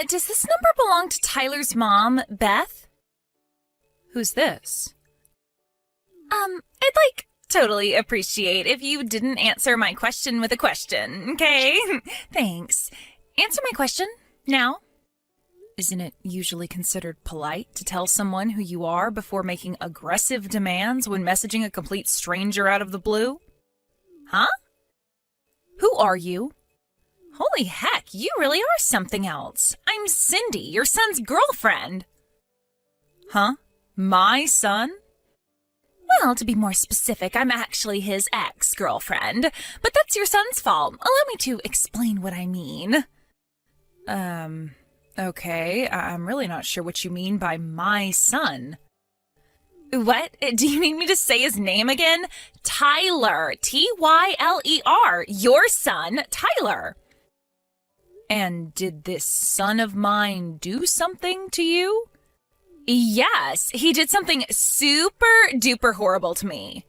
Does this number belong to Tyler's mom, Beth? Who's this? I'd totally appreciate if you didn't answer my question with a question, okay? Thanks. Answer my question, now. Isn't it usually considered polite to tell someone who you are before making aggressive demands when messaging a complete stranger out of the blue? Huh? Who are you? Holy heck, you really are something else. I'm Cindy, your son's girlfriend. Huh? My son? Well, to be more specific, I'm actually his ex-girlfriend, but that's your son's fault. Allow me to explain what I mean. Okay, I'm really not sure what you mean by my son. What? Do you need me to say his name again? Tyler. Tyler. Your son, Tyler. And did this son of mine do something to you? Yes, he did something super duper horrible to me.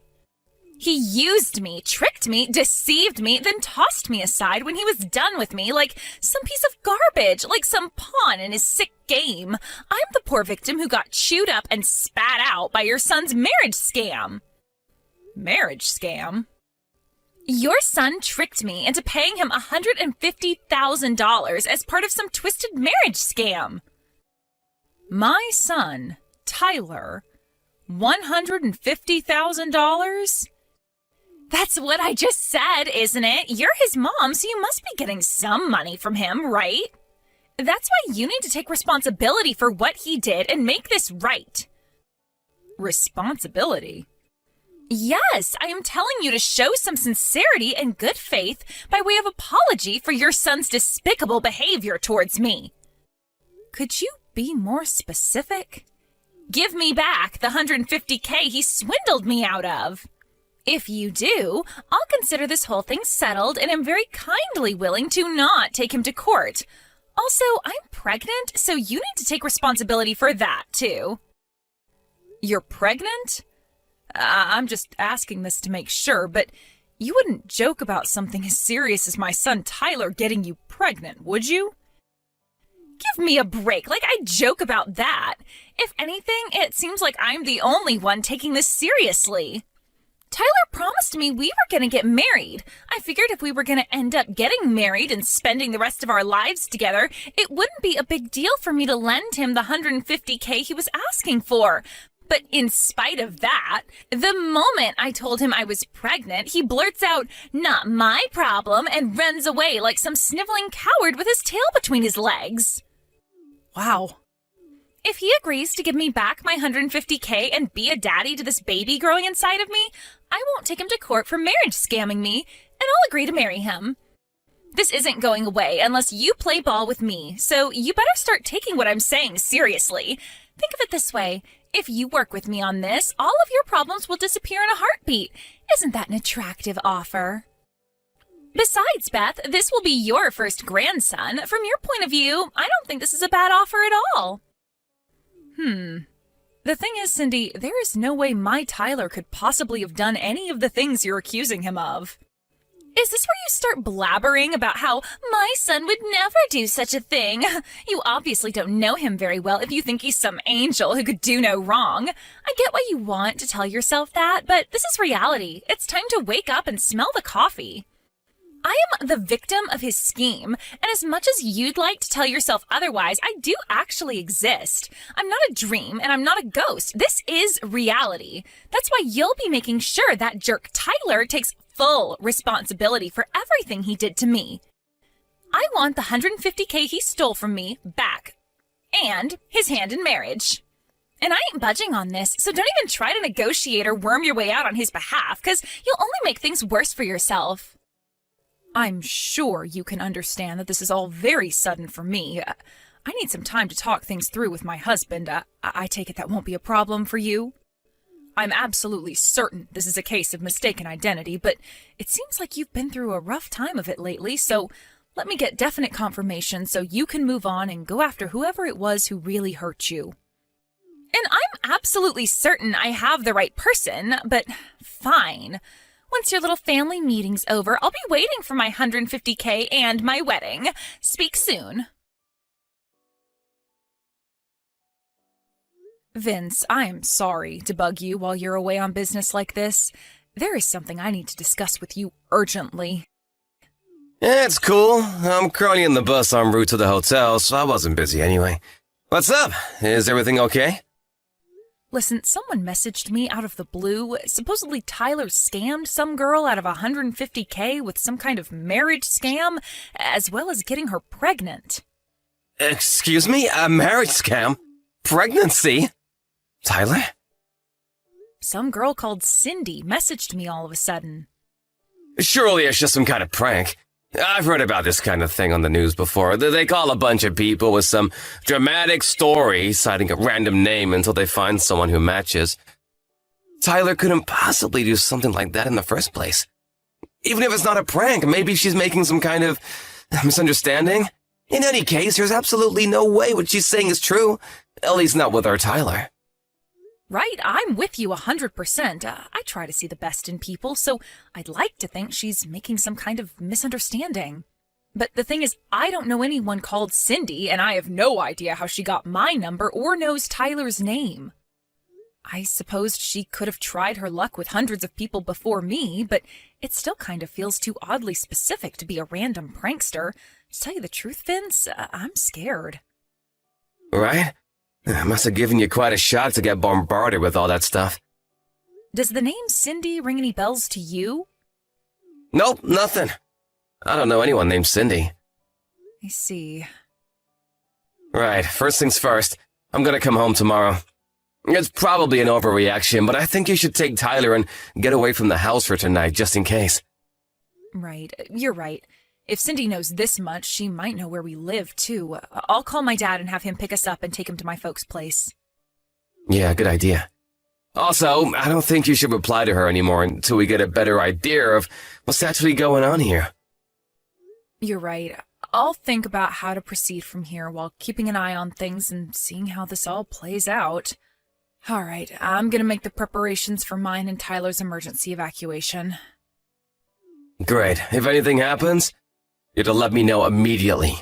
He used me, tricked me, deceived me, then tossed me aside when he was done with me like some piece of garbage, like some pawn in his sick game. I'm the poor victim who got chewed up and spat out by your son's marriage scam. Marriage scam? Your son tricked me into paying him $150,000 as part of some twisted marriage scam. My son, Tyler, $150,000? That's what I just said, isn't it? You're his mom, so you must be getting some money from him, right? That's why you need to take responsibility for what he did and make this right. Responsibility? Yes, I am telling you to show some sincerity and good faith by way of apology for your son's despicable behavior towards me. Could you be more specific? Give me back the $150K he swindled me out of. If you do, I'll consider this whole thing settled and am very kindly willing to not take him to court. Also, I'm pregnant, so you need to take responsibility for that, too. You're pregnant? I'm just asking this to make sure, but you wouldn't joke about something as serious as my son Tyler getting you pregnant, would you? Give me a break, like I joke about that. If anything, it seems like I'm the only one taking this seriously. Tyler promised me we were going to get married. I figured if we were going to end up getting married and spending the rest of our lives together, it wouldn't be a big deal for me to lend him the $150K he was asking for. But in spite of that, the moment I told him I was pregnant, he blurts out, "Not my problem," and runs away like some sniveling coward with his tail between his legs. Wow. If he agrees to give me back my $150K and be a daddy to this baby growing inside of me, I won't take him to court for marriage scamming me, and I'll agree to marry him. This isn't going away unless you play ball with me, so you better start taking what I'm saying seriously. Think of it this way. If you work with me on this, all of your problems will disappear in a heartbeat. Isn't that an attractive offer? Besides, Beth, this will be your first grandson. From your point of view, I don't think this is a bad offer at all. The thing is, Cindy, there is no way my Tyler could possibly have done any of the things you're accusing him of. Is this where you start blabbering about how my son would never do such a thing? You obviously don't know him very well if you think he's some angel who could do no wrong. I get why you want to tell yourself that, but this is reality. It's time to wake up and smell the coffee. I am the victim of his scheme, and as much as you'd like to tell yourself otherwise, I do actually exist. I'm not a dream, and I'm not a ghost. This is reality. That's why you'll be making sure that jerk Tyler takes full responsibility for everything he did to me. I want the $150K he stole from me back, and his hand in marriage. And I ain't budging on this, so don't even try to negotiate or worm your way out on his behalf, because you'll only make things worse for yourself. I'm sure you can understand that this is all very sudden for me. I need some time to talk things through with my husband. I take it that won't be a problem for you? I'm absolutely certain this is a case of mistaken identity, but it seems like you've been through a rough time of it lately, so let me get definite confirmation so you can move on and go after whoever it was who really hurt you. And I'm absolutely certain I have the right person, but fine. Once your little family meeting's over, I'll be waiting for my $150K and my wedding. Speak soon. Vince, I'm sorry to bug you while you're away on business like this. There is something I need to discuss with you urgently. It's cool. I'm currently in the bus en route to the hotel, so I wasn't busy anyway. What's up? Is everything okay? Listen, someone messaged me out of the blue. Supposedly Tyler scammed some girl out of $150K with some kind of marriage scam, as well as getting her pregnant. Excuse me? A marriage scam? Pregnancy? Tyler? Some girl called Cindy messaged me all of a sudden. Surely it's just some kind of prank. I've heard about this kind of thing on the news before. They call a bunch of people with some dramatic story, citing a random name until they find someone who matches. Tyler couldn't possibly do something like that in the first place. Even if it's not a prank, maybe she's making some kind of misunderstanding. In any case, there's absolutely no way what she's saying is true. At least not with our Tyler. Right, I'm with you 100%. I try to see the best in people, so I'd like to think she's making some kind of misunderstanding. But the thing is, I don't know anyone called Cindy, and I have no idea how she got my number or knows Tyler's name. I suppose she could have tried her luck with hundreds of people before me, but it still kind of feels too oddly specific to be a random prankster. To tell you the truth, Vince, I'm scared. Right? Must have given you quite a shock to get bombarded with all that stuff. Does the name Cindy ring any bells to you? Nope, nothing. I don't know anyone named Cindy. I see. Right, first things first. I'm gonna come home tomorrow. It's probably an overreaction, but I think you should take Tyler and get away from the house for tonight, just in case. Right, you're right. If Cindy knows this much, she might know where we live, too. I'll call my dad and have him pick us up and take him to my folks' place. Yeah, good idea. Also, I don't think you should reply to her anymore until we get a better idea of what's actually going on here. You're right. I'll think about how to proceed from here while keeping an eye on things and seeing how this all plays out. All right, I'm gonna make the preparations for mine and Tyler's emergency evacuation. Great. If anything happens, you're to let me know immediately.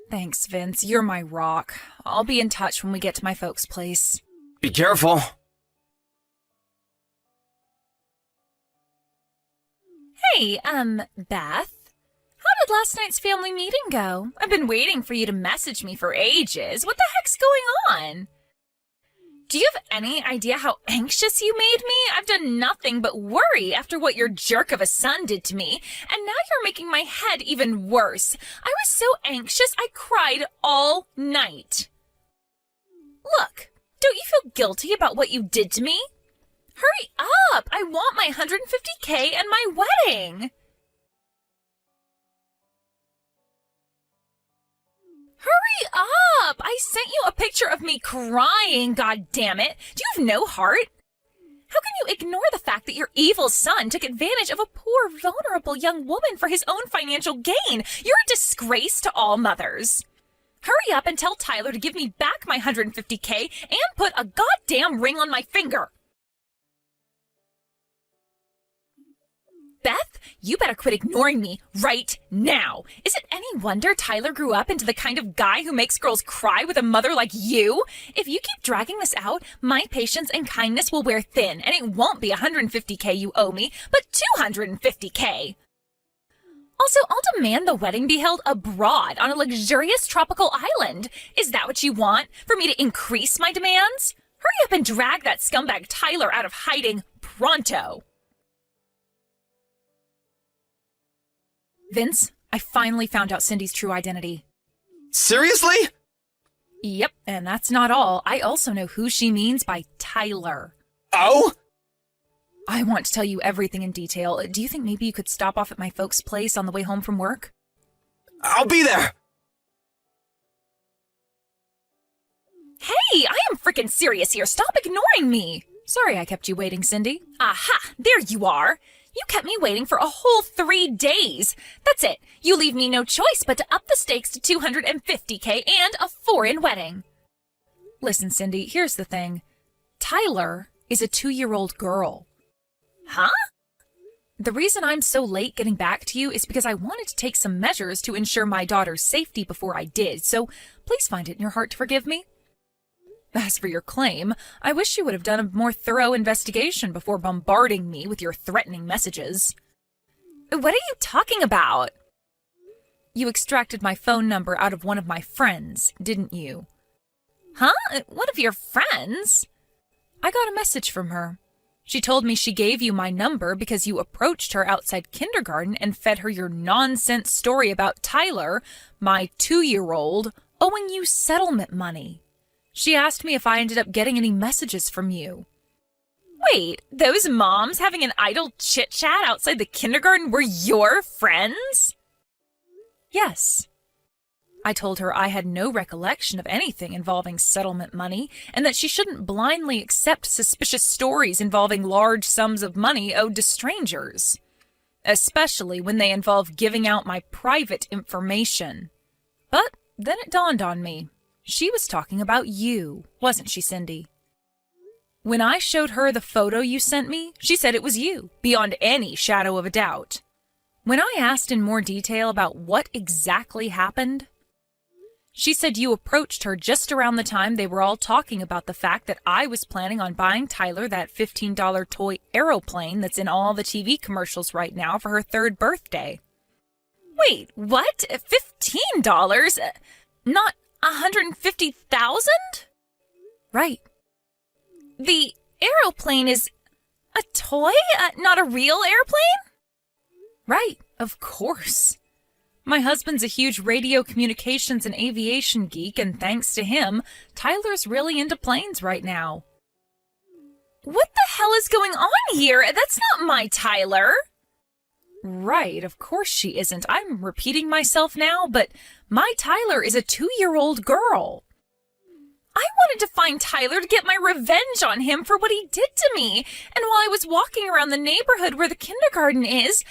Thanks, Vince. You're my rock. I'll be in touch when we get to my folks' place. Be careful. Hey, Beth? How did last night's family meeting go? I've been waiting for you to message me for ages. What the heck's going on? Do you have any idea how anxious you made me? I've done nothing but worry after what your jerk of a son did to me, and now you're making my head even worse. I was so anxious I cried all night. Look, don't you feel guilty about what you did to me? Hurry up! I want my $150K and my wedding! Hurry up! I sent you a picture of me crying, goddammit! Do you have no heart? How can you ignore the fact that your evil son took advantage of a poor, vulnerable young woman for his own financial gain? You're a disgrace to all mothers. Hurry up and tell Tyler to give me back my $150K and put a goddamn ring on my finger! Beth, you better quit ignoring me right now. Is it any wonder Tyler grew up into the kind of guy who makes girls cry with a mother like you? If you keep dragging this out, my patience and kindness will wear thin, and it won't be $150K you owe me, but $250K. Also, I'll demand the wedding be held abroad on a luxurious tropical island. Is that what you want? For me to increase my demands? Hurry up and drag that scumbag Tyler out of hiding pronto. Vince, I finally found out Cindy's true identity. Seriously? Yep, and that's not all. I also know who she means by Tyler. Oh? I want to tell you everything in detail. Do you think maybe you could stop off at my folks' place on the way home from work? I'll be there! Hey, I am freaking serious here. Stop ignoring me. Sorry I kept you waiting, Cindy. Aha, there you are. You kept me waiting for a whole 3 days. That's it. You leave me no choice but to up the stakes to $250K and a foreign wedding. Listen, Cindy, here's the thing. Tyler is a 2-year-old girl. Huh? The reason I'm so late getting back to you is because I wanted to take some measures to ensure my daughter's safety before I did, so please find it in your heart to forgive me. As for your claim, I wish you would have done a more thorough investigation before bombarding me with your threatening messages. What are you talking about? You extracted my phone number out of one of my friends, didn't you? Huh? One of your friends? I got a message from her. She told me she gave you my number because you approached her outside kindergarten and fed her your nonsense story about Tyler, my 2-year-old, owing you settlement money. She asked me if I ended up getting any messages from you. Wait, those moms having an idle chit-chat outside the kindergarten were your friends? Yes. I told her I had no recollection of anything involving settlement money and that she shouldn't blindly accept suspicious stories involving large sums of money owed to strangers, especially when they involve giving out my private information. But then it dawned on me. She was talking about you, wasn't she, Cindy? When I showed her the photo you sent me, she said it was you, beyond any shadow of a doubt. When I asked in more detail about what exactly happened, she said you approached her just around the time they were all talking about the fact that I was planning on buying Tyler that $15 toy aeroplane that's in all the TV commercials right now for her 3rd birthday. Wait, what? $15? Not $150,000? Right. The aeroplane is a toy, not a real airplane? Right, of course. My husband's a huge radio communications and aviation geek, and thanks to him, Tyler's really into planes right now. What the hell is going on here? That's not my Tyler. Right, of course she isn't. I'm repeating myself now, but my Tyler is a 2-year-old girl. I wanted to find Tyler to get my revenge on him for what he did to me, and while I was walking around the neighborhood where the kindergarten is,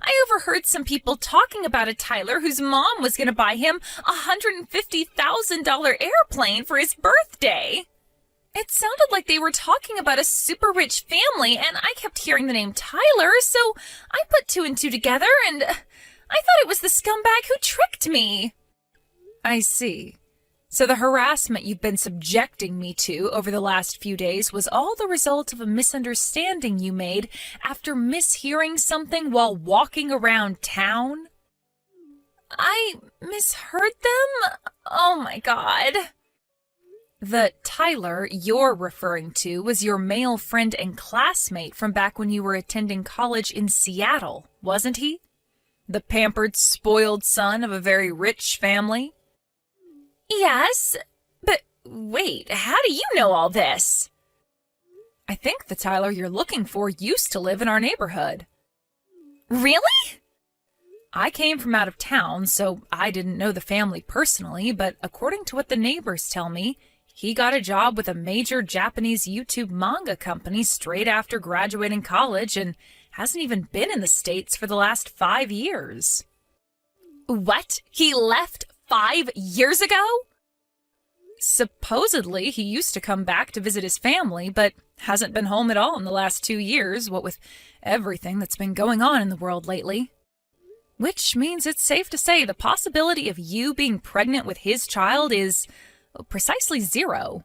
I overheard some people talking about a Tyler whose mom was going to buy him a $150,000 airplane for his birthday. It sounded like they were talking about a super rich family, and I kept hearing the name Tyler, so I put 2 and 2 together, and I thought it was the scumbag who tricked me. I see. So the harassment you've been subjecting me to over the last few days was all the result of a misunderstanding you made after mishearing something while walking around town? I misheard them? Oh my God. The Tyler you're referring to was your male friend and classmate from back when you were attending college in Seattle, wasn't he? The pampered, spoiled son of a very rich family? Yes, but wait, how do you know all this? I think the Tyler you're looking for used to live in our neighborhood. Really? I came from out of town, so I didn't know the family personally, but according to what the neighbors tell me, he got a job with a major Japanese YouTube manga company straight after graduating college and hasn't even been in the States for the last 5 years. What? He left 5 years ago? Supposedly, he used to come back to visit his family, but hasn't been home at all in the last 2 years, what with everything that's been going on in the world lately. Which means it's safe to say the possibility of you being pregnant with his child is precisely 0.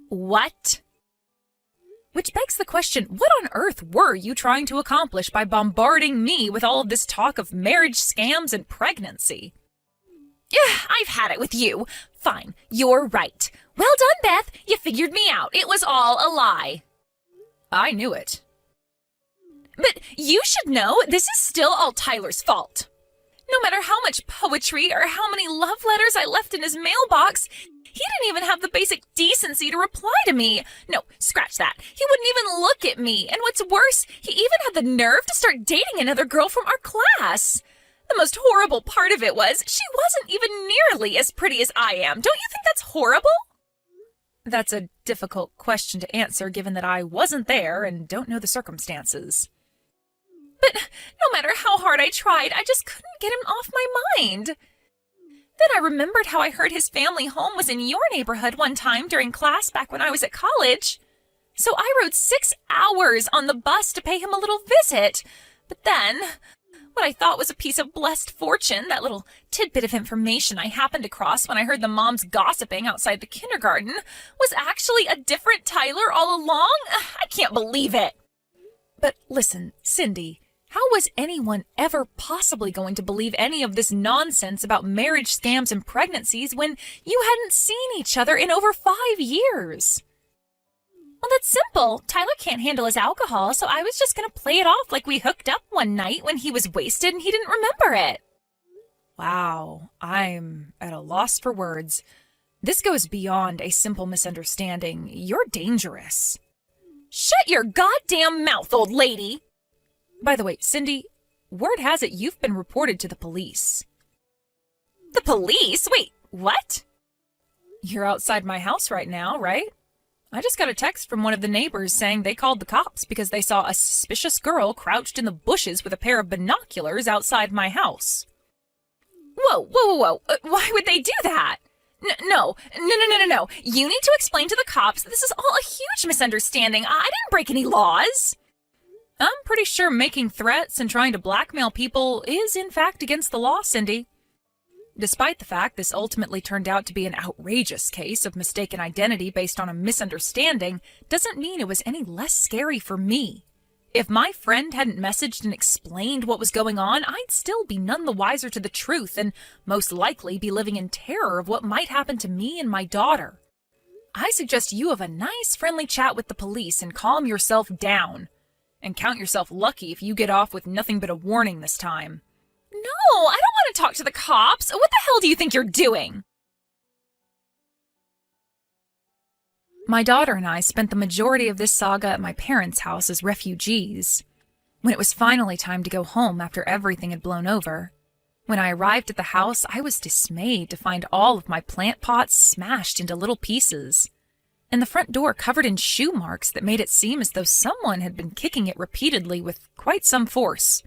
What? Which begs the question, what on earth were you trying to accomplish by bombarding me with all of this talk of marriage scams and pregnancy? Yeah, I've had it with you. Fine, you're right. Well done, Beth. You figured me out. It was all a lie. I knew it. But you should know this is still all Tyler's fault. No matter how much poetry or how many love letters I left in his mailbox, he didn't even have the basic decency to reply to me. No, scratch that. He wouldn't even look at me. And what's worse, he even had the nerve to start dating another girl from our class. The most horrible part of it was she wasn't even nearly as pretty as I am. Don't you think that's horrible? That's a difficult question to answer given that I wasn't there and don't know the circumstances. But no matter how hard I tried, I just couldn't get him off my mind. Then I remembered how I heard his family home was in your neighborhood one time during class back when I was at college. So I rode 6 hours on the bus to pay him a little visit. But then, What I thought was a piece of blessed fortune, that little tidbit of information I happened across when I heard the moms gossiping outside the kindergarten, was actually a different Tyler all along? I can't believe it. But listen, Cindy, how was anyone ever possibly going to believe any of this nonsense about marriage scams and pregnancies when you hadn't seen each other in over 5 years? Well, that's simple. Tyler can't handle his alcohol, so I was just going to play it off like we hooked up one night when he was wasted and he didn't remember it. Wow, I'm at a loss for words. This goes beyond a simple misunderstanding. You're dangerous. Shut your goddamn mouth, old lady! By the way, Cindy, word has it you've been reported to the police. The police? Wait, what? You're outside my house right now, right? I just got a text from one of the neighbors saying they called the cops because they saw a suspicious girl crouched in the bushes with a pair of binoculars outside my house. Whoa. Why would they do that? No. You need to explain to the cops that this is all a huge misunderstanding. I didn't break any laws. I'm pretty sure making threats and trying to blackmail people is in fact against the law, Cindy. Despite the fact this ultimately turned out to be an outrageous case of mistaken identity based on a misunderstanding, doesn't mean it was any less scary for me. If my friend hadn't messaged and explained what was going on, I'd still be none the wiser to the truth and most likely be living in terror of what might happen to me and my daughter. I suggest you have a nice friendly chat with the police and calm yourself down. And count yourself lucky if you get off with nothing but a warning this time. No, I don't want to talk to the cops. What the hell do you think you're doing? My daughter and I spent the majority of this saga at my parents' house as refugees. When it was finally time to go home after everything had blown over, when I arrived at the house, I was dismayed to find all of my plant pots smashed into little pieces, and the front door covered in shoe marks that made it seem as though someone had been kicking it repeatedly with quite some force.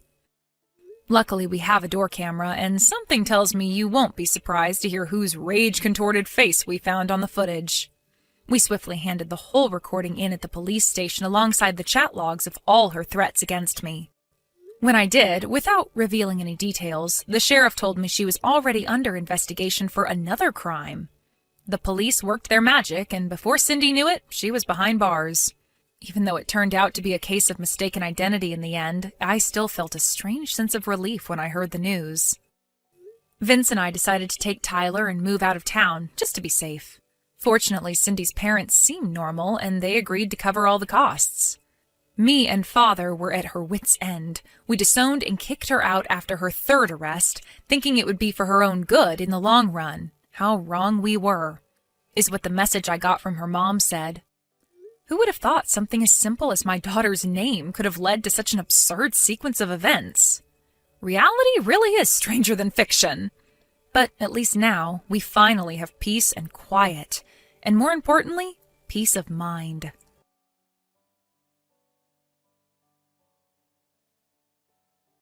Luckily, we have a door camera, and something tells me you won't be surprised to hear whose rage-contorted face we found on the footage. We swiftly handed the whole recording in at the police station alongside the chat logs of all her threats against me. When I did, without revealing any details, the sheriff told me she was already under investigation for another crime. The police worked their magic, and before Cindy knew it, she was behind bars. Even though it turned out to be a case of mistaken identity in the end, I still felt a strange sense of relief when I heard the news. Vince and I decided to take Tyler and move out of town, just to be safe. Fortunately, Cindy's parents seemed normal, and they agreed to cover all the costs. Me and Father were at her wits' end. We disowned and kicked her out after her third arrest, thinking it would be for her own good in the long run. How wrong we were, is what the message I got from her mom said. Who would have thought something as simple as my daughter's name could have led to such an absurd sequence of events? Reality really is stranger than fiction. But at least now, we finally have peace and quiet, and more importantly, peace of mind.